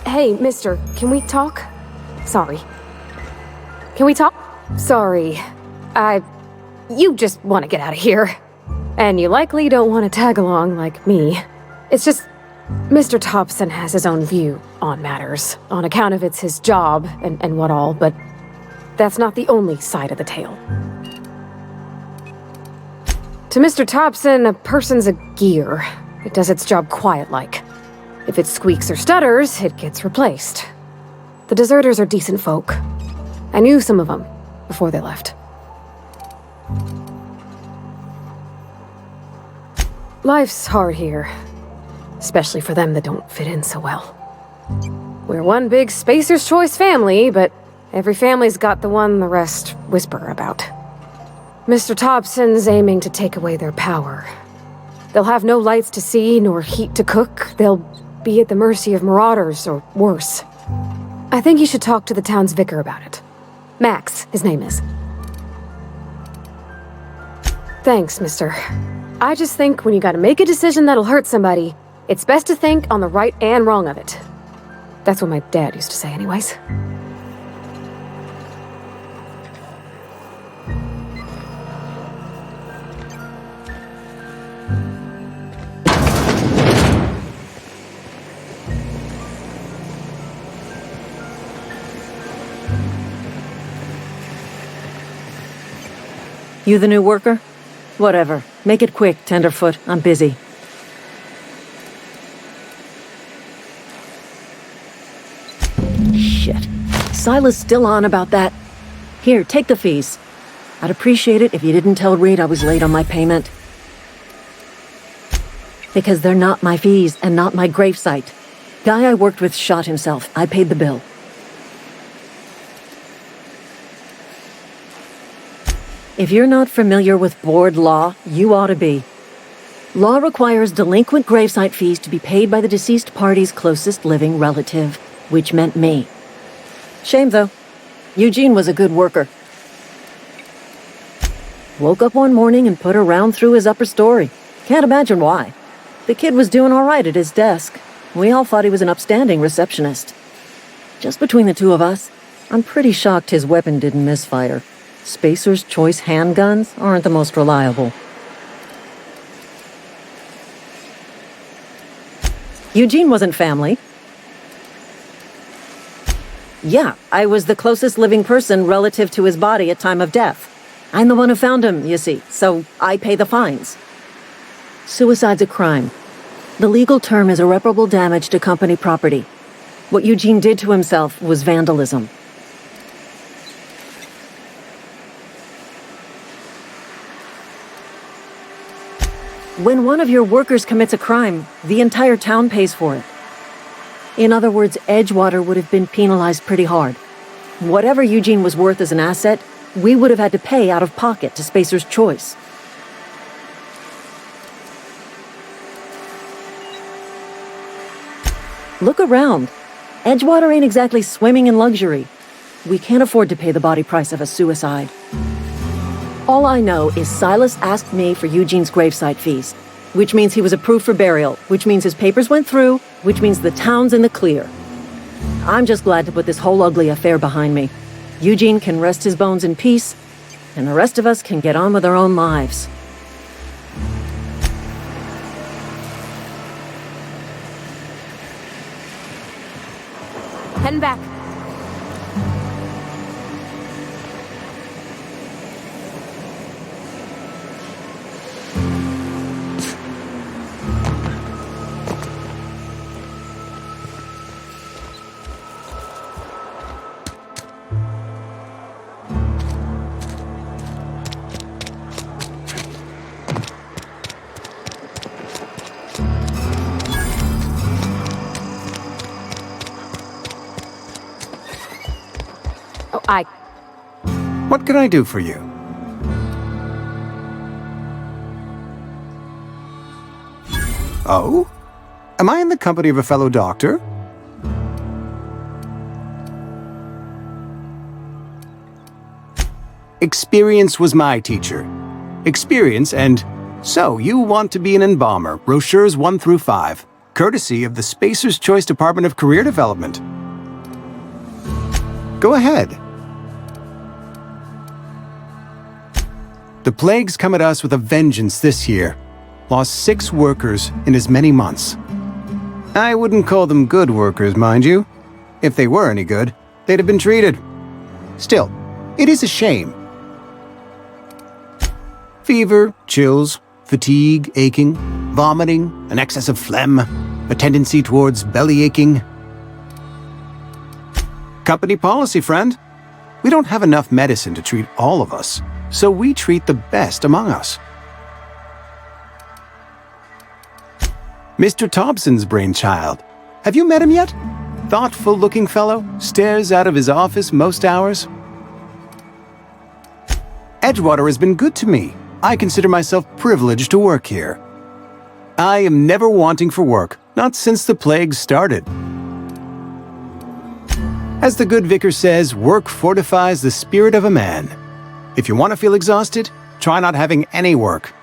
Hey, mister, can we talk? Sorry. Can we talk? Sorry. You just want to get out of here. And you likely don't want to tag along like me. It's just, Mr. Thompson has his own view on matters, on account of it's his job and what all, but that's not the only side of the tale. To Mr. Thompson, a person's a gear. It does its job quiet-like. If it squeaks or stutters, it gets replaced. The deserters are decent folk. I knew some of them before they left. Life's hard here, especially for them that don't fit in so well. We're one big Spacer's Choice family, but every family's got the one the rest whisper about. Mr. Thompson's aiming to take away their power. They'll have no lights to see, nor heat to cook. They'll be at the mercy of marauders, or worse. I think you should talk to the town's vicar about it. Max, his name is. Thanks, mister. I just think when you gotta make a decision that'll hurt somebody, it's best to think on the right and wrong of it. That's what my dad used to say anyways. You the new worker? Whatever. Make it quick, Tenderfoot. I'm busy. Shit. Silas still on about that. Here, take the fees. I'd appreciate it if you didn't tell Reed I was late on my payment. Because they're not my fees and not my gravesite. Guy I worked with shot himself. I paid the bill. If you're not familiar with board law, you ought to be. Law requires delinquent gravesite fees to be paid by the deceased party's closest living relative, which meant me. Shame, though. Eugene was a good worker. Woke up one morning and put a round through his upper story. Can't imagine why. The kid was doing all right at his desk. We all thought he was an upstanding receptionist. Just between the two of us, I'm pretty shocked his weapon didn't misfire. Spacer's Choice handguns aren't the most reliable. Eugene wasn't family. Yeah, I was the closest living person relative to his body at time of death. I'm the one who found him, you see, so I pay the fines. Suicide's a crime. The legal term is irreparable damage to company property. What Eugene did to himself was vandalism. When one of your workers commits a crime, the entire town pays for it. In other words, Edgewater would have been penalized pretty hard. Whatever Eugene was worth as an asset, we would have had to pay out of pocket to Spacer's Choice. Look around. Edgewater ain't exactly swimming in luxury. We can't afford to pay the body price of a suicide. All I know is Silas asked me for Eugene's gravesite fees, which means he was approved for burial, which means his papers went through, which means the town's in the clear. I'm just glad to put this whole ugly affair behind me. Eugene can rest his bones in peace, and the rest of us can get on with our own lives. Heading back. What can I do for you? Oh? Am I in the company of a fellow doctor? Experience was my teacher. Experience and... So, you want to be an embalmer, brochures 1 through 5. courtesy of the Spacer's Choice Department of Career Development. Go ahead. The plague's come at us with a vengeance this year. Lost 6 workers in as many months. I wouldn't call them good workers, mind you. If they were any good, they'd have been treated. Still, it is a shame. Fever, chills, fatigue, aching, vomiting, an excess of phlegm, a tendency towards belly aching. Company policy, friend. We don't have enough medicine to treat all of us, so we treat the best among us. Mr. Thompson's brainchild. Have you met him yet? Thoughtful-looking fellow, stares out of his office most hours. Edgewater has been good to me. I consider myself privileged to work here. I am never wanting for work, not since the plague started. As the good vicar says, work fortifies the spirit of a man. If you want to feel exhausted, try not having any work.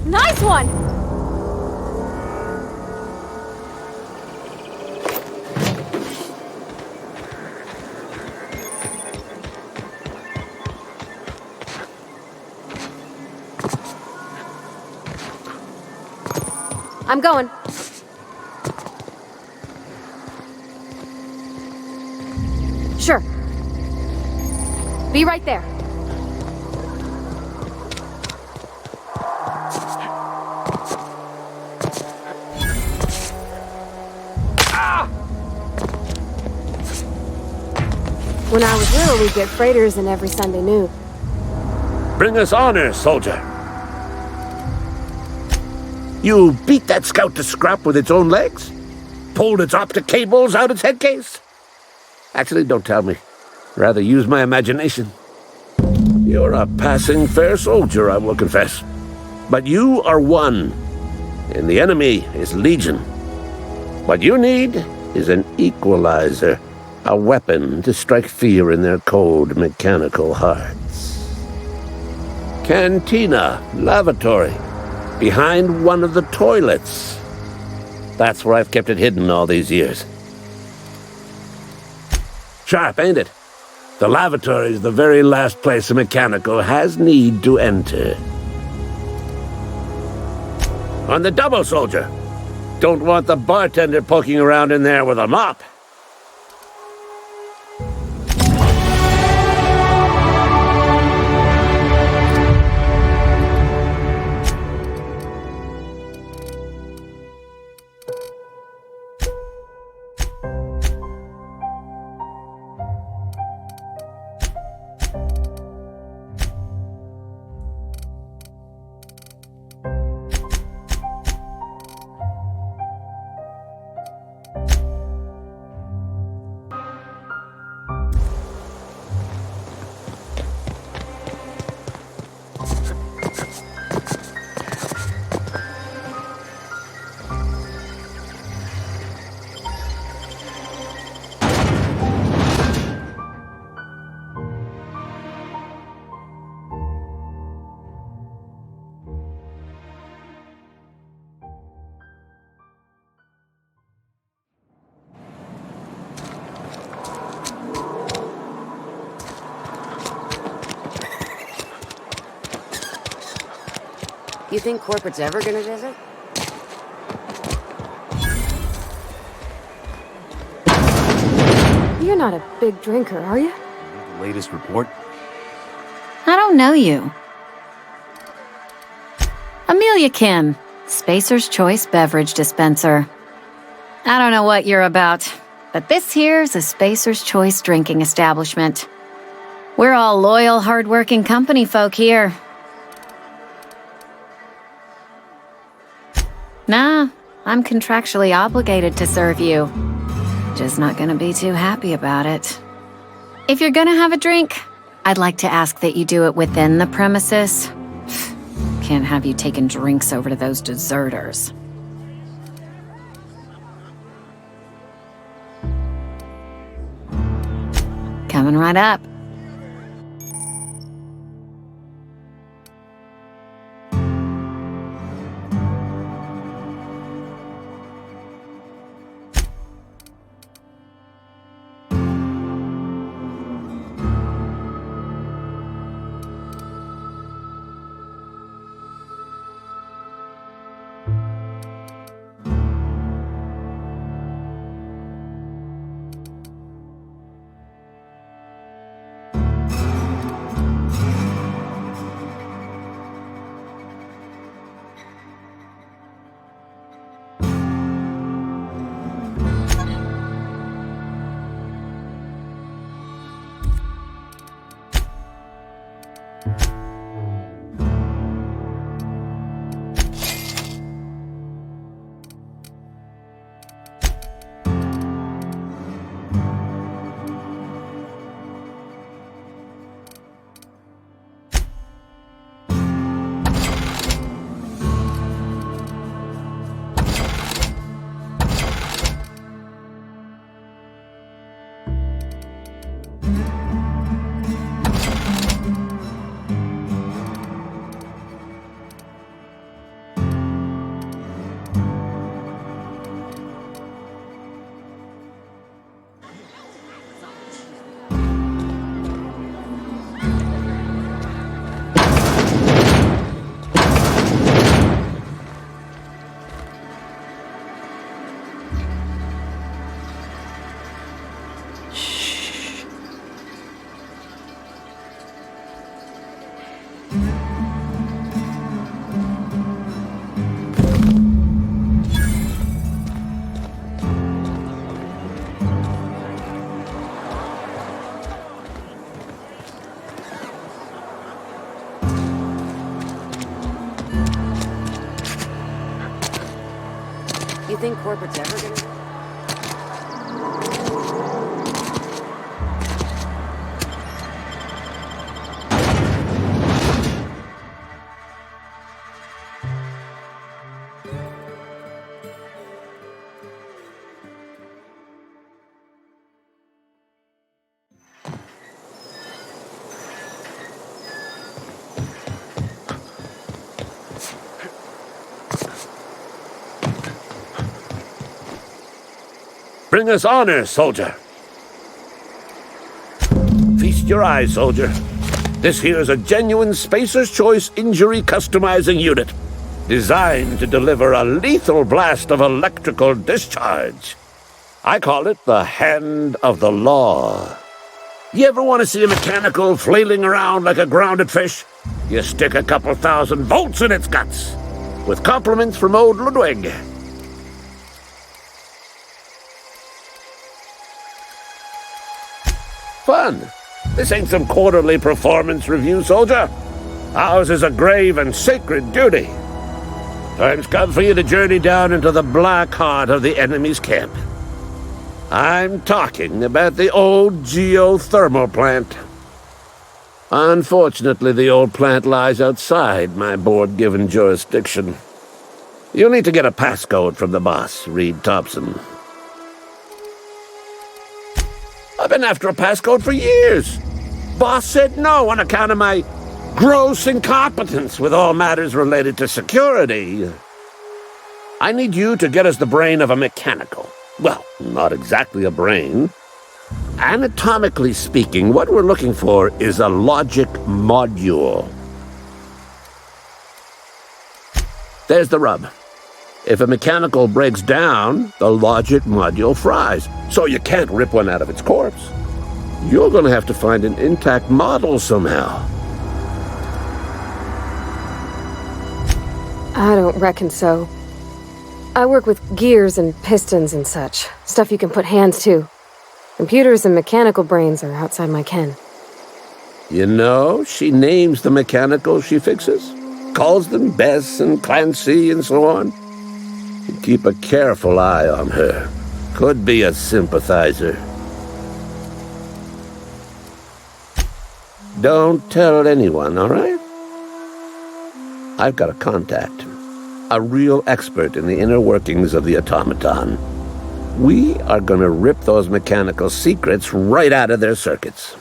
Nice one! I'm going. Sure. Be right there. When I was little, we'd get freighters in every Sunday noon. Bring us honor, soldier. You beat that scout to scrap with its own legs? Pulled its optic cables out its head case? Actually, don't tell me. Rather use my imagination. You're a passing fair soldier, I will confess. But you are one, and the enemy is legion. What you need is an equalizer. A weapon to strike fear in their cold, mechanical hearts. Cantina, lavatory, behind one of the toilets. That's where I've kept it hidden all these years. Sharp, ain't it? The lavatory is the very last place a mechanical has need to enter. On the double, soldier. Don't want the bartender poking around in there with a mop. You think corporate's ever gonna visit? You're not a big drinker, are you? The latest report? I don't know you. Amelia Kim, Spacer's Choice Beverage Dispenser. I don't know what you're about, but this here's a Spacer's Choice drinking establishment. We're all loyal, hard-working company folk here. Nah, I'm contractually obligated to serve you. Just not gonna be too happy about it. If you're gonna have a drink, I'd like to ask that you do it within the premises. Can't have you taking drinks over to those deserters. Coming right up. You think corporate's ever gonna... Bring us honor, soldier. Feast your eyes, soldier. This here is a genuine Spacer's Choice injury customizing unit, designed to deliver a lethal blast of electrical discharge. I call it the Hand of the Law. You ever want to see a mechanical flailing around like a grounded fish? You stick a couple thousand volts in its guts. With compliments from old Ludwig. Fun. This ain't some quarterly performance review, soldier. Ours is a grave and sacred duty. Time's come for you to journey down into the black heart of the enemy's camp. I'm talking about the old geothermal plant. Unfortunately, the old plant lies outside my board-given jurisdiction. You'll need to get a passcode from the boss, Reed Thompson. I've been after a passcode for years. Boss said no on account of my gross incompetence with all matters related to security. I need you to get us the brain of a mechanical. Well, not exactly a brain. Anatomically speaking, what we're looking for is a logic module. There's the rub. If a mechanical breaks down, the logic module fries, so you can't rip one out of its corpse. You're going to have to find an intact model somehow. I don't reckon so. I work with gears and pistons and such. Stuff you can put hands to. Computers and mechanical brains are outside my ken. You know, she names the mechanicals she fixes. Calls them Bess and Clancy and so on. You keep a careful eye on her. Could be a sympathizer. Don't tell anyone, all right? I've got a contact. A real expert in the inner workings of the automaton. We are gonna rip those mechanical secrets right out of their circuits.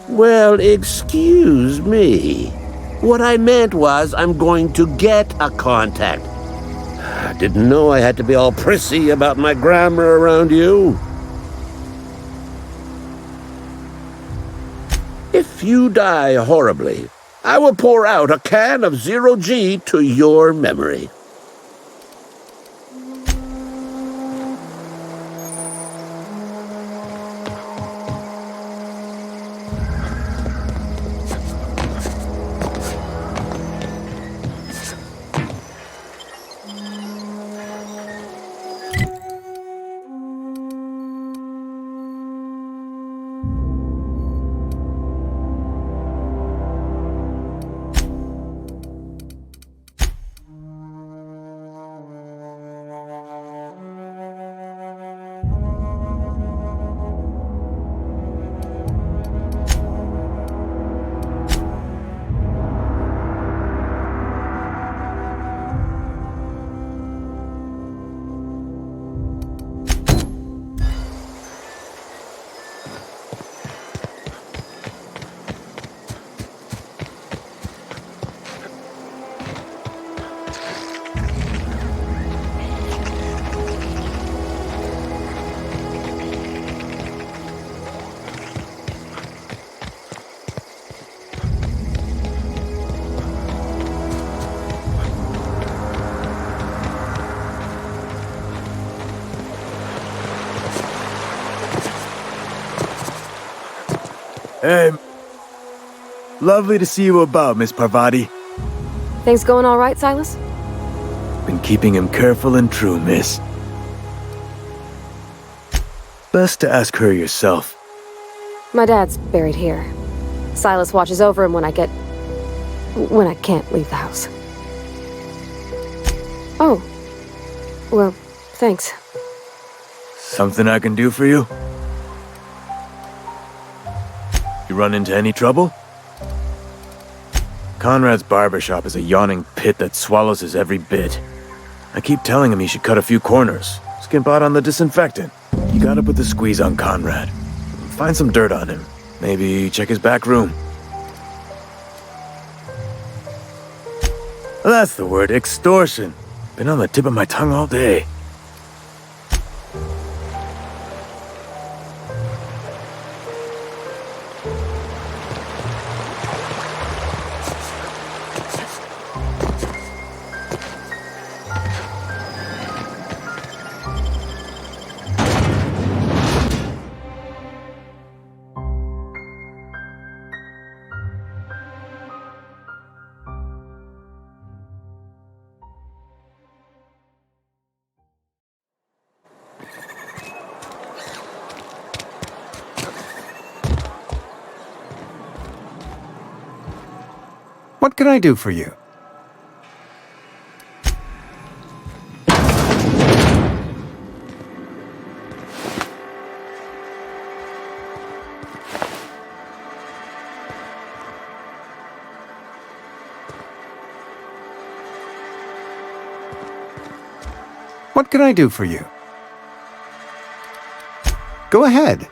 Well, excuse me. What I meant was I'm going to get a contact. I didn't know I had to be all prissy about my grammar around you. If you die horribly, I will pour out a can of zero-G to your memory. Hey, lovely to see you about, Miss Parvati. Things going all right, Silas? Been keeping him careful and true, miss. Best to ask her yourself. My dad's buried here. Silas watches over him when I can't leave the house. Oh. Well, thanks. Something I can do for you? You run into any trouble? Conrad's barbershop is a yawning pit that swallows his every bit. I keep telling him he should cut a few corners, skimp out on the disinfectant. You gotta put the squeeze on Conrad. Find some dirt on him. Maybe check his back room. That's the word, extortion. Been on the tip of my tongue all day. What can I do for you? What can I do for you? Go ahead.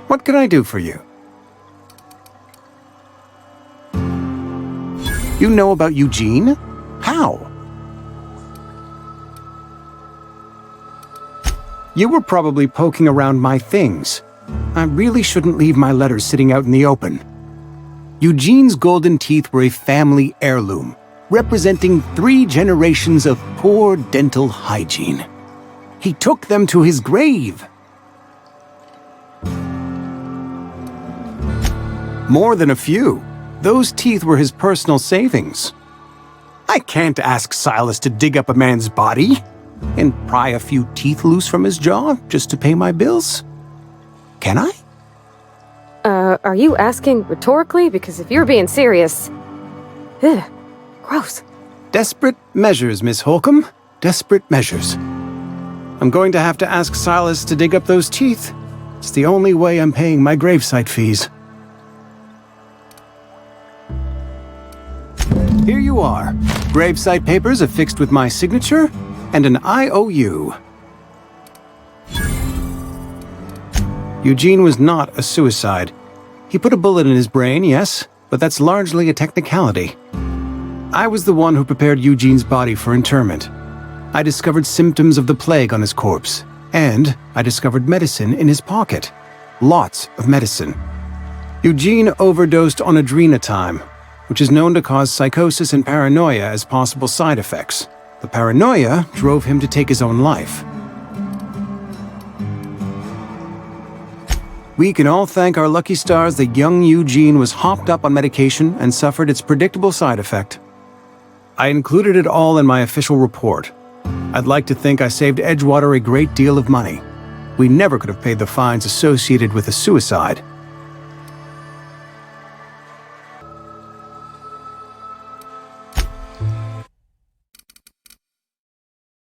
What can I do for you? You know about Eugene? How? You were probably poking around my things. I really shouldn't leave my letters sitting out in the open. Eugene's golden teeth were a family heirloom, representing 3 generations of poor dental hygiene. He took them to his grave. More than a few. Those teeth were his personal savings. I can't ask Silas to dig up a man's body and pry a few teeth loose from his jaw just to pay my bills. Can I? Are you asking rhetorically? Because if you're being serious... Ugh, gross. Desperate measures, Miss Holcomb. Desperate measures. I'm going to have to ask Silas to dig up those teeth. It's the only way I'm paying my gravesite fees. Here you are. Gravesite papers affixed with my signature and an IOU. Eugene was not a suicide. He put a bullet in his brain, yes, but that's largely a technicality. I was the one who prepared Eugene's body for interment. I discovered symptoms of the plague on his corpse, and I discovered medicine in his pocket. Lots of medicine. Eugene overdosed on adrenatime, which is known to cause psychosis and paranoia as possible side effects. The paranoia drove him to take his own life. We can all thank our lucky stars that young Eugene was hopped up on medication and suffered its predictable side effect. I included it all in my official report. I'd like to think I saved Edgewater a great deal of money. We never could have paid the fines associated with a suicide.